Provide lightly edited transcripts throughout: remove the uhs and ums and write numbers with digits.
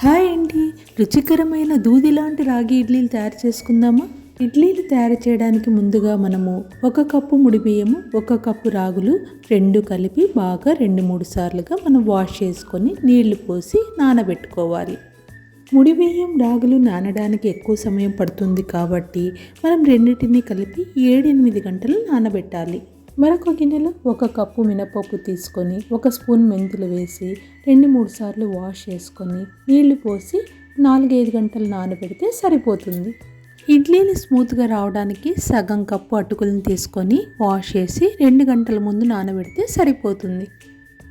Hi అండి, రుచికరమైన దూది లాంటి రాగి ఇడ్లీలు తయారు చేసుకుందామా? ఇడ్లీలు తయారు చేయడానికి ముందుగా మనము 1 కప్పు ముడి బియ్యము, 1 కప్పు రాగులు రెండు కలిపి బాగా 2-3 సార్లుగా మనం వాష్ చేసుకొని నీళ్లు పోసి నానబెట్టుకోవాలి. ముడి బియ్యం రాగులు నానడానికి ఎక్కువ సమయం పడుతుంది కాబట్టి మనం రెండింటిని కలిపి 7-8 గంటలు నానబెట్టాలి. మరొక గిన్నెలో 1 కప్పు మినపప్పు తీసుకొని 1 స్పూన్ మెంతులు వేసి 2-3 సార్లు వాష్ చేసుకొని నీళ్లు పోసి 4-5 గంటలు నానబెడితే సరిపోతుంది. ఇడ్లీని స్మూత్గా రావడానికి సగం కప్పు అటుకులను తీసుకొని వాష్ చేసి 2 గంటల ముందు నానబెడితే సరిపోతుంది.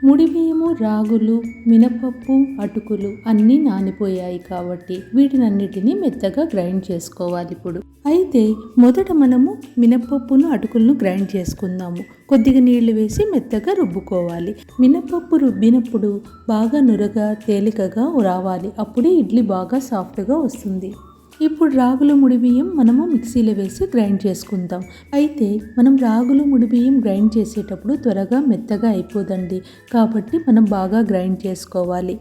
ముడి బియ్యము, రాగులు, మినపప్పు, అటుకులు అన్నీ నానిపోయాయి కాబట్టి వీటినన్నిటినీ మెత్తగా గ్రైండ్ చేసుకోవాలి. ఇప్పుడు అయితే మొదట మనము మినపప్పును, అటుకులను గ్రైండ్ చేసుకుందాము. కొద్దిగా నీళ్లు వేసి మెత్తగా రుబ్బుకోవాలి. మినపప్పు రుబ్బినప్పుడు బాగా నురగా తేలికగా రావాలి. అప్పుడే ఇడ్లీ బాగా సాఫ్ట్గా వస్తుంది. ఇప్పుడు రాగులు, ముడి బియ్యం మనము మిక్సీలో వేసి గ్రైండ్ చేసుకుందాం. అయితే మనం రాగులు, ముడి బియ్యం గ్రైండ్ చేసేటప్పుడు త్వరగా మెత్తగా అయిపోదండి. కాబట్టి మనం బాగా గ్రైండ్ చేసుకోవాలి.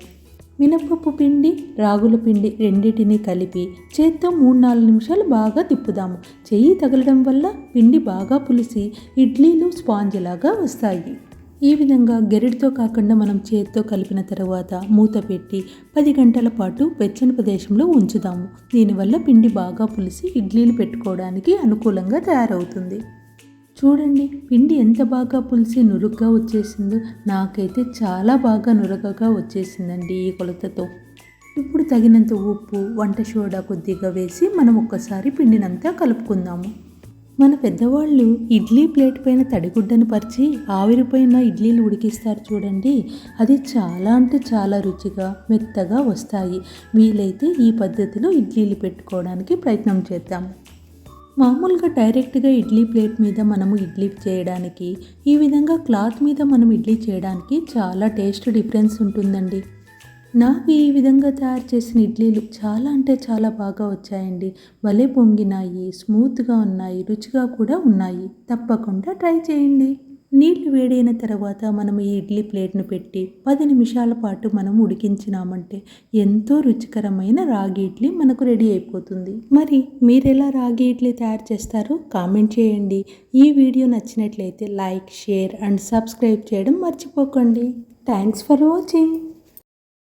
మినపప్పు పిండి, రాగుల పిండి రెండింటిని కలిపి చేత్తో 3-4 నిమిషాలు బాగా తిప్పుదాము. చెయ్యి తగలడం వల్ల పిండి బాగా పులిసి ఇడ్లీలు స్పాంజ్ లాగా వస్తాయి. ఈ విధంగా గెరిటితో కాకుండా మనం చేతితో కలిపిన తర్వాత మూత పెట్టి 10 గంటల పాటు వెచ్చని ప్రదేశంలో ఉంచుదాము. దీనివల్ల పిండి బాగా పులిసి ఇడ్లీలు పెట్టుకోవడానికి అనుకూలంగా తయారవుతుంది. చూడండి, పిండి ఎంత బాగా పులిసి నురుగ్గా వచ్చేసిందో. నాకైతే చాలా బాగా నురగగా వచ్చేసిందండి ఈ కొలతతో. ఇప్పుడు తగినంత ఉప్పు, వంట సోడా కొద్దిగా వేసి మనం ఒక్కసారి పిండినంతా కలుపుకుందాము. మన పెద్దవాళ్ళు ఇడ్లీ ప్లేట్ పైన తడిగుడ్డను పరిచి ఆవిరిపైన ఇడ్లీలు ఉడికిస్తారు చూడండి. అది చాలా అంటే చాలా రుచిగా మెత్తగా వస్తాయి. వీలైతే ఈ పద్ధతిలో ఇడ్లీలు పెట్టుకోవడానికి ప్రయత్నం చేద్దాం. మామూలుగా డైరెక్ట్గా ఇడ్లీ ప్లేట్ మీద మనము ఇడ్లీ చేయడానికి, ఈ విధంగా క్లాత్ మీద మనం ఇడ్లీ చేయడానికి చాలా టేస్ట్ డిఫరెన్స్ ఉంటుందండి. నాకు ఈ విధంగా తయారు చేసిన ఇడ్లీలు చాలా అంటే చాలా బాగా వచ్చాయండి. భలే పొంగినాయి, స్మూత్గా ఉన్నాయి, రుచిగా కూడా ఉన్నాయి. తప్పకుండా ట్రై చేయండి. నీళ్లు వేడైన తర్వాత మనం ఈ ఇడ్లీ ప్లేట్ను పెట్టి 10 నిమిషాల పాటు మనం ఉడికించినామంటే ఎంతో రుచికరమైన రాగి ఇడ్లీ మనకు రెడీ అయిపోతుంది. మరి మీరెలా రాగి ఇడ్లీ తయారు చేస్తారో కామెంట్ చేయండి. ఈ వీడియో నచ్చినట్లయితే లైక్, షేర్ అండ్ సబ్స్క్రైబ్ చేయడం మర్చిపోకండి. Thanks for watching.